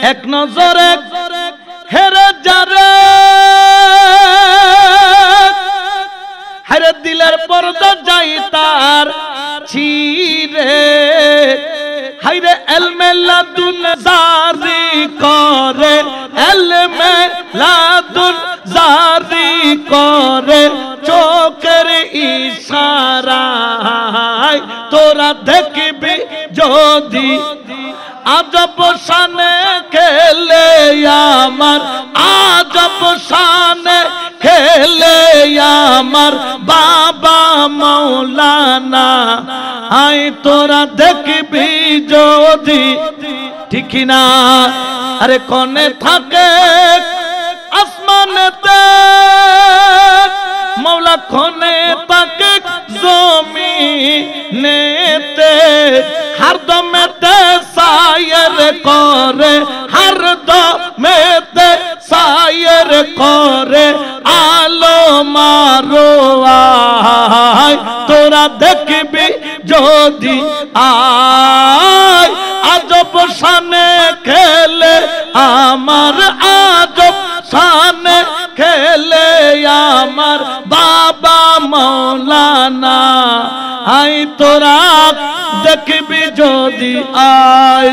এক নজরে হেরে যারে হেরে দিলের পর্দা যাই তার ছিরে হাইরে এলমে লাদুন জারি করে এলমে লাদুন জারি করে চোখের ইশারায় তোরা দেখবি যদি আজব শানে খেলে আমার আজব শানে খেলে আমার বাবা মাওলানা আই তোরা দেখবি যদি ঠিক না আরে কোনে থাকে আসমানেতে মৌলা কোনে থাকে জমিনেতে হরদমেতে সায়ের করে হরদমেতে সায়ের করে আলো মারো আয় তোরা দেখবি যদি আয় আজব শানে খেলে আমার আজব শানে খেলে আমার বাবা মাওলানা আই তোরা দেখবি যদি আয়।